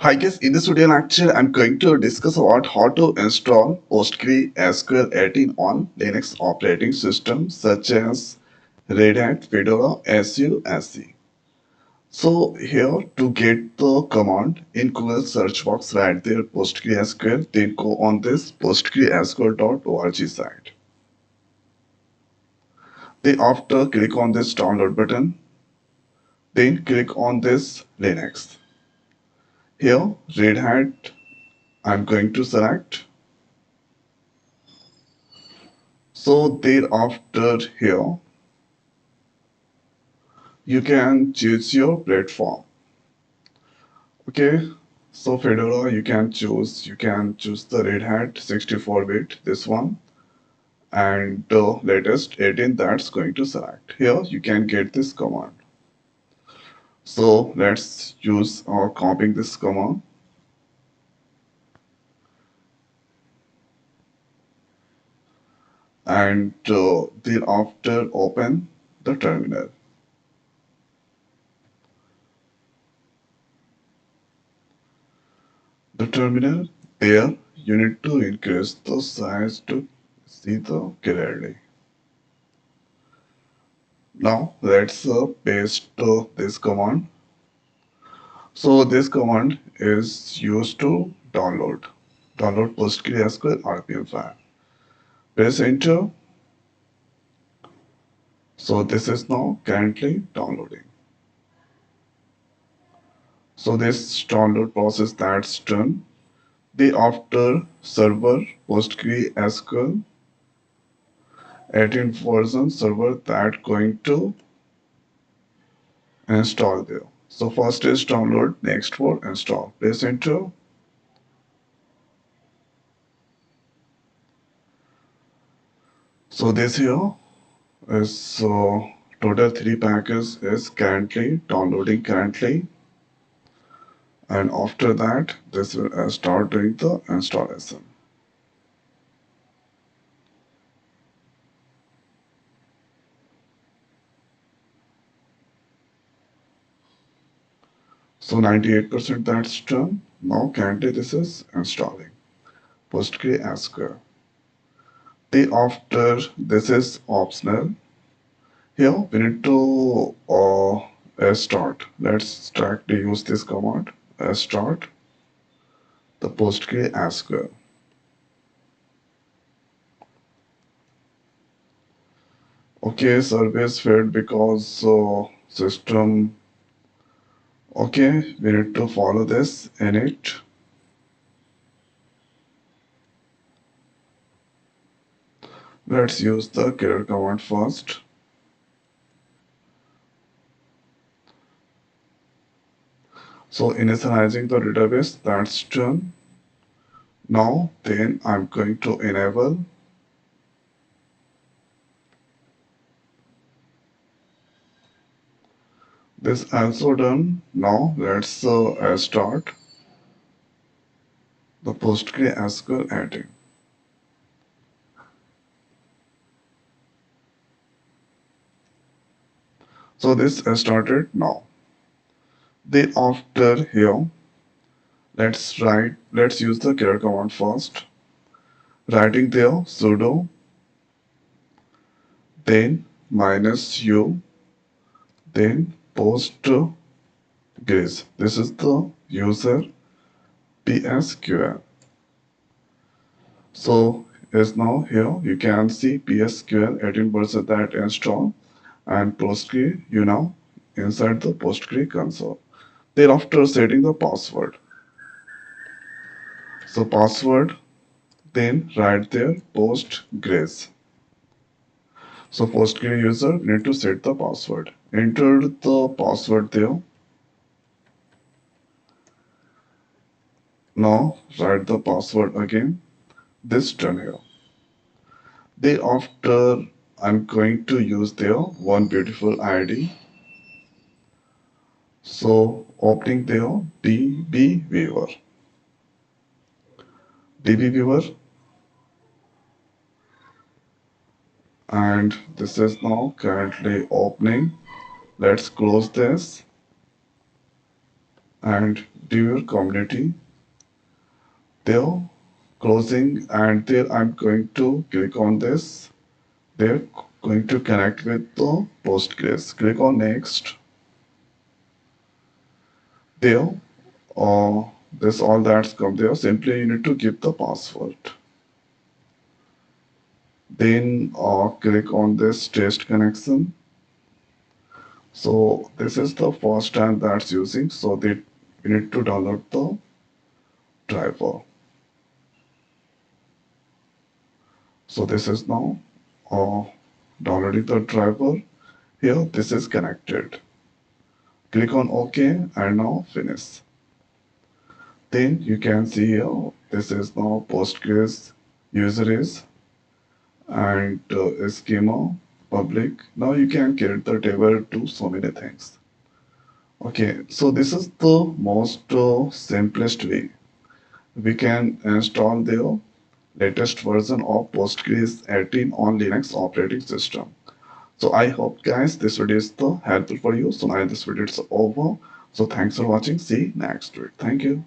Hi guys, in this video lecture, I'm going to discuss about how to install PostgreSQL 18 on Linux operating systems such as Red Hat, Fedora, suse. So here to get the command in Google search box right there PostgreSQL, then go on this postgresql.org site. Then after click on this download button, then click on this Linux. Here Red Hat I'm going to select. So thereafter here you can choose your platform. Okay, so Fedora you can choose the Red Hat 64-bit this one and the latest 18 that's going to select. Here you can get this command. So let's use or copying this command and thereafter open the terminal. The terminal there you need to increase the size to see the clearly. Now let's paste this command. So this command is used to download PostgreSQL RPM file. Press enter. So this is now currently downloading. So this download process that's done. The after server PostgreSQL 18 version server that going to install there. So first is download, next for install. Press enter. So this here is total 3 packages is currently downloading currently, and after that this will start doing the installation. So 98% that's done. Now currently this is installing PostgreSQL. The after this is optional. Here we need to start. Let's try to use this command. Start the PostgreSQL. Okay, service failed because system. Okay, we need to follow this init. Let's use the clear command first. So initializing the database, that's done. Now then I'm going to enable. This also done. Now let's start the PostgreSQL adding. So this started now. Then after here, let's use the clear command first. Writing there sudo, then -u, then postgres. This is the user PSQL. So is now here you can see PSQL 18% that install and Postgre you now inside the Postgre console. Thereafter setting the password. So password then write there Postgres. So Postgre user need to set the password. Enter the password there. Now write the password again. This done here. Thereafter I'm going to use there one beautiful ID. So opening there DB viewer. DB viewer and this is now currently opening. Let's close this. and viewer community. There, closing, and there I'm going to click on this. They're going to connect with the Postgres. Click on next. There, uh, this all that's come there. Simply you need to give the password. Then click on this test connection. So this is the first time that's using. So that you need to download the driver. So this is now uh, downloading the driver. Here this is connected. Click on OK and now finish. Then you can see here this is now Postgres user is and schema public. Now you can create the table to so many things. Okay, so this is the most simplest way. We can install the latest version of Postgres 18 on Linux operating system. So I hope guys this video is helpful for you. So now this video is over. So thanks for watching. See you next week. Thank you.